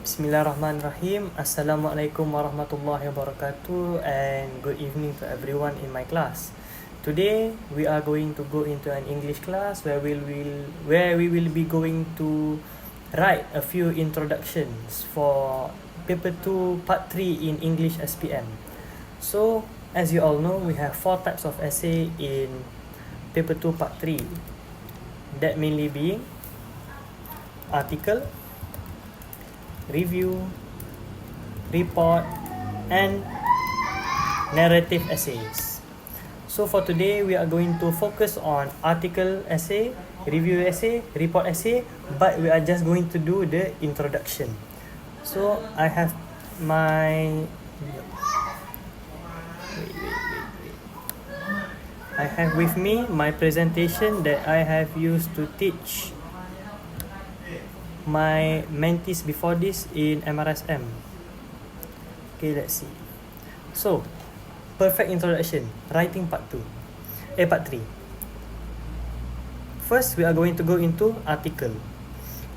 Bismillahirrahmanirrahim. Assalamualaikum warahmatullahi wabarakatuh, and good evening to everyone in my class. Today we are going to go into an English class where we will be going to write a few introductions for paper 2 part 3 in English SPM. So as you all know, we have 4 types of essay in paper 2 part 3. That mainly being article, review, report, and narrative essays. So for today, we are going to focus on article essay, review essay, report essay, but we are just going to do the introduction. So I have my I have with me my presentation that I have used to teach my mentees before this in MRSM. Okay, let's see. So, perfect introduction, writing part 3. First, we are going to go into article.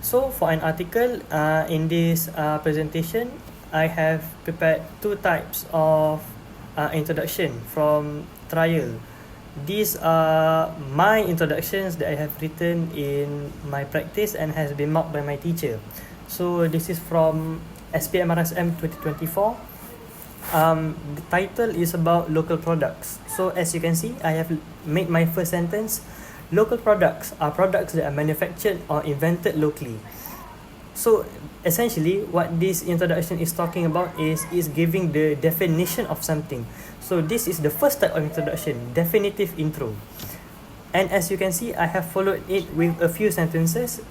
So, for an article, in this presentation, I have prepared 2 types of introduction from trial. These are my introductions that I have written in my practice and has been marked by my teacher. So this is from SPMRSM 2024. The title is about local products. So as you can see, I have made my first sentence. Local products are products that are manufactured or invented locally. So essentially what this introduction is talking about is giving the definition of something. So this is the first type of introduction, definitive intro. And as you can see, I have followed it with a few sentences.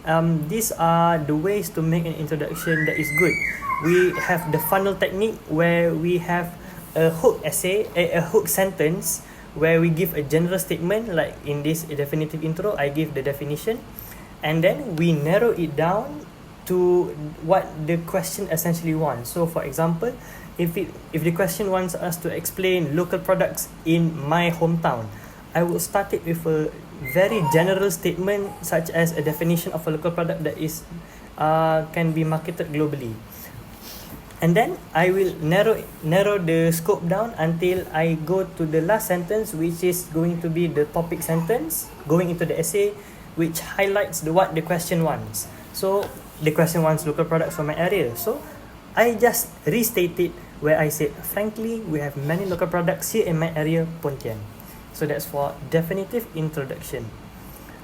These are the ways to make an introduction that is good. We have the funnel technique where we have a hook essay, a hook sentence where we give a general statement, like in this definitive intro, I give the definition, and then we narrow it down to what the question essentially wants. So for example, if the question wants us to explain local products in my hometown, I will start it with a very general statement such as a definition of a local product that is can be marketed globally. And then I will narrow the scope down until I go to the last sentence, which is going to be the topic sentence going into the essay, which highlights what the question wants. So the question wants local products from my area. So I just restated where I said, frankly, we have many local products here in my area, Pontian. So that's for definitive introduction.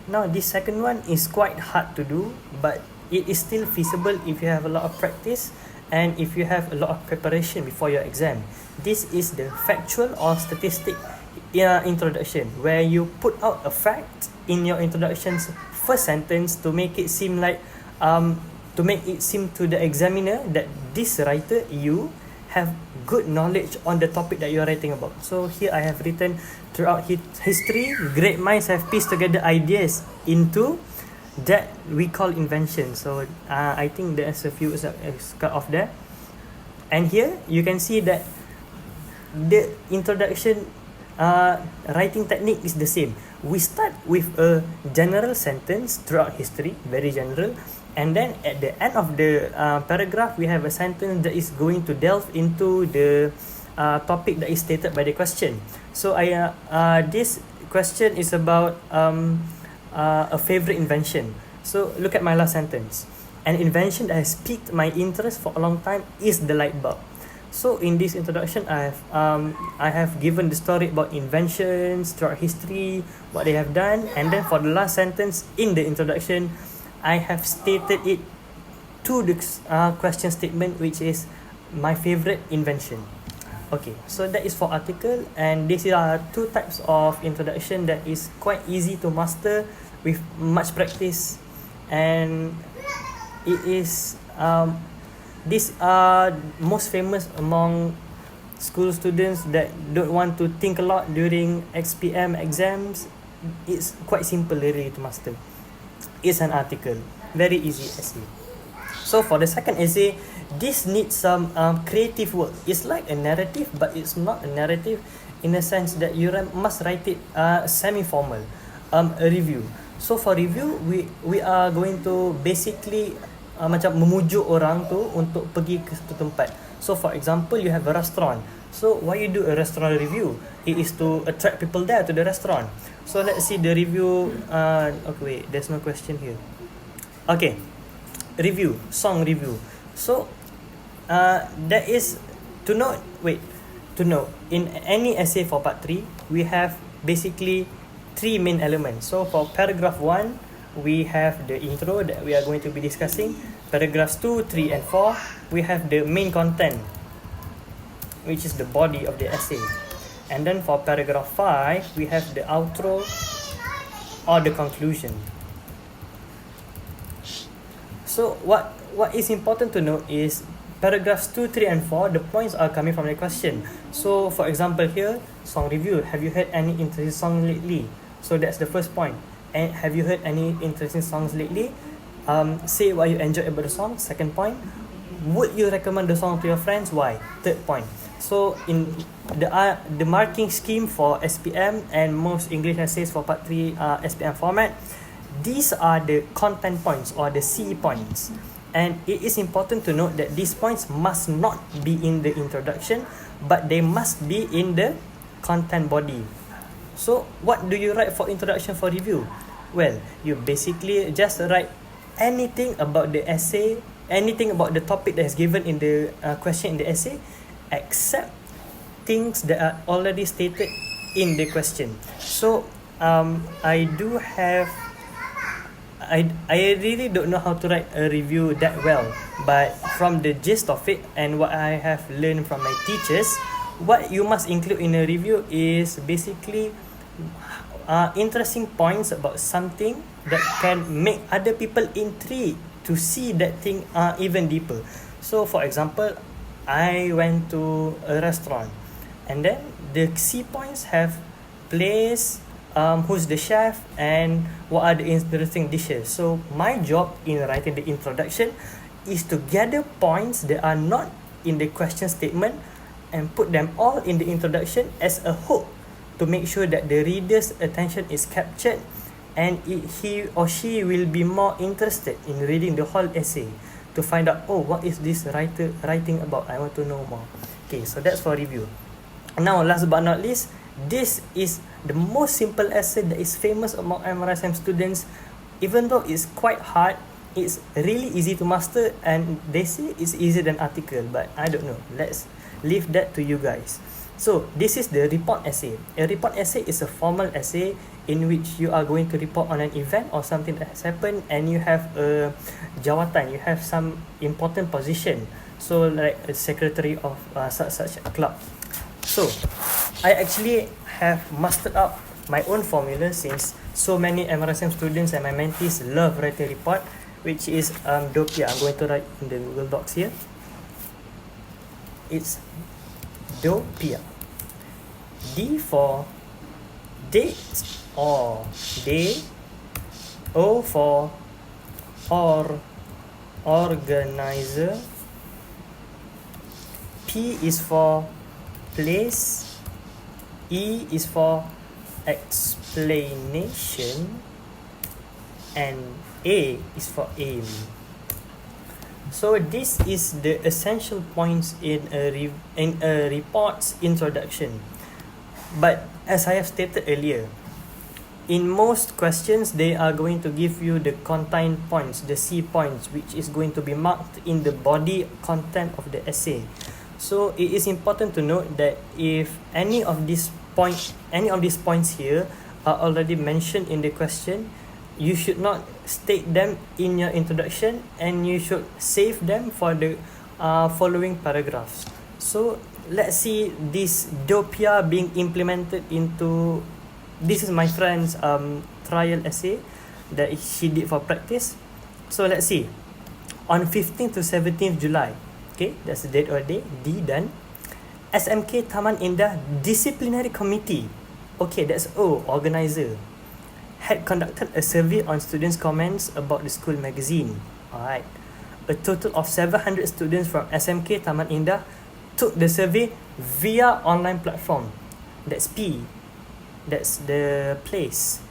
Now this second one is quite hard to do, but it is still feasible if you have a lot of practice and if you have a lot of preparation before your exam. This is the factual or statistic introduction, where you put out a fact in your introduction's first sentence to make it seem like to the examiner that this writer, you have good knowledge on the topic that you are writing about. So here I have written, throughout history, great minds have pieced together ideas into that we call invention. So I think there's a few cut off there. And here you can see that the introduction writing technique is the same. We start with a general sentence throughout history, very general, and then at the end of the paragraph we have a sentence that is going to delve into the topic that is stated by the question. So this question is about a favorite invention. So look at my last sentence. An invention that has piqued my interest for a long time is the light bulb. So in this introduction, I have given the story about inventions throughout history, what they have done, and then for the last sentence in the introduction, I have stated it to the question statement, which is my favorite invention. Okay, so that is for article, and these are 2 types of introduction that is quite easy to master with much practice, and it is these are most famous among school students that don't want to think a lot during XPM exams. It's quite simple really to master. It's an article, very easy essay. So for the second essay, this needs some creative work. It's like a narrative, but it's not a narrative in the sense that you must write it semi-formal. A review. So for review, we are going to basically macam memujuk orang tu untuk pergi ke satu tempat. So for example, you have a restaurant. So why you do a restaurant review? It is to attract people there to the restaurant. So let's see the review. Okay, wait, there's no question here. Okay, review, song review. So that is to note. In any essay for part 3, we have basically 3 main elements. So for paragraph 1, we have the intro that we are going to be discussing. Paragraphs 2, 3 and 4, we have the main content, which is the body of the essay. And then for paragraph 5, we have the outro or the conclusion. So what is important to note is paragraphs 2, 3 and 4, the points are coming from the question. So for example here, song review, have you heard any interesting song lately? So that's the first point. And have you heard any interesting songs lately? Say what you enjoyed about the song. Second point, would you recommend the song to your friends? Why? Third point. So in the marking scheme for SPM and most English essays for part 3 SPM format, these are the content points or the C points. And it is important to note that these points must not be in the introduction, but they must be in the content body. So what do you write for introduction for review? Well, you basically just write anything about the essay, anything about the topic that is given in the question in the essay, except things that are already stated in the question. So I really don't know how to write a review that well, but from the gist of it and what I have learned from my teachers, what you must include in a review is basically interesting points about something that can make other people intrigued to see that thing even deeper. So for example, I went to a restaurant, and then the C points have place, who's the chef, and what are the interesting dishes. So my job in writing the introduction is to gather points that are not in the question statement and put them all in the introduction as a hook to make sure that the reader's attention is captured and he or she will be more interested in reading the whole essay to find out, oh, what is this writer writing about? I want to know more. Okay, so that's for review. Now, last but not least, this is the most simple essay that is famous among MRSM students. Even though it's quite hard, it's really easy to master, and they say it's easier than article, but I don't know. Let's leave that to you guys. So this is the report essay. A report essay is a formal essay in which you are going to report on an event or something that has happened, and you have a jawatan, you have some important position, so like a secretary of such a club. So I actually have mastered up my own formula, since so many MRSM students and my mentees love writing report, which is DOPIA. I'm going to write in the Google Docs here. It's DOPIA. D for date or day, O for organizer, P is for place, E is for explanation, and A is for aim. So this is the essential points in a report's introduction. But as I have stated earlier, in most questions, they are going to give you the content points, the C points, which is going to be marked in the body content of the essay. So it is important to note that if any of these points here are already mentioned in the question, you should not state them in your introduction, and you should save them for the following paragraphs. So let's see this DOPIA being implemented into, this is my friend's trial essay that she did for practice. So let's see, on 15th to 17th July, okay, that's the date or day, D done. SMK Taman Indah Disciplinary Committee, okay, that's O, organizer, had conducted a survey on students' comments about the school magazine. Alright, a total of 700 students from SMK Taman Indah took the survey via online platform. That's P. That's the place.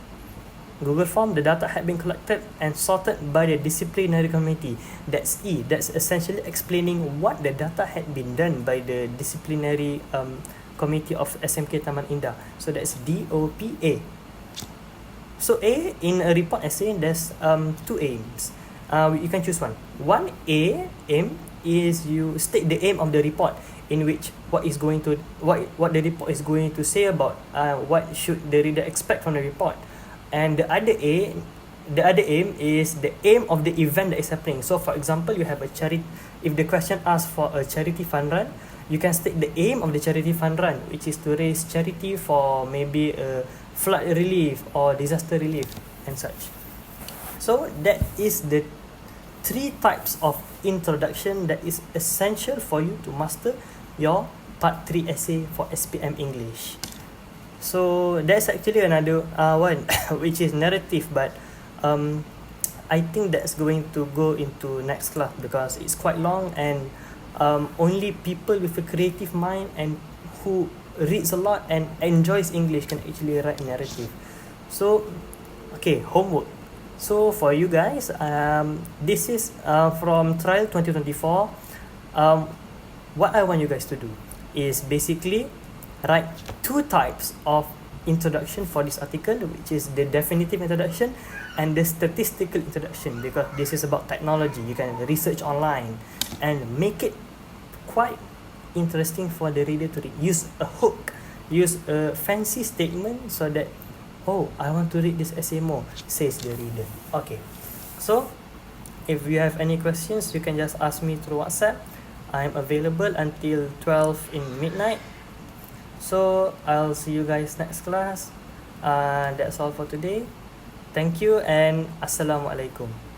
Google Form, the data had been collected and sorted by the disciplinary committee. That's E. That's essentially explaining what the data had been done by the disciplinary committee of SMK Taman Indah. So that's DOPA. So A, in a report essay, there's two aims. You can choose one. One aim is you state the aim of the report, in which what the report is going to say about what should the reader expect from the report. And the other aim is the aim of the event that is happening. So for example, you have a charity. If the question asks for a charity fund run, you can state the aim of the charity fund run, which is to raise charity for maybe a flood relief or disaster relief and such. So that is the 3 types of introduction that is essential for you to master your part 3 essay for SPM English. So that's actually another one which is narrative, but I think that's going to go into next class because it's quite long, and only people with a creative mind and who reads a lot and enjoys English can actually write narrative. So okay, homework. So for you guys, this is from trial 2024. What I want you guys to do is basically write 2 types of introduction for this article, which is the definitive introduction and the statistical introduction, because this is about technology. You can research online and make it quite interesting for the reader to read. Use a hook, use a fancy statement so that, oh, I want to read this essay more, says the reader. Okay, so if you have any questions, you can just ask me through WhatsApp. I'm available until 12 in midnight. So I'll see you guys next class. That's all for today. Thank you and Assalamualaikum.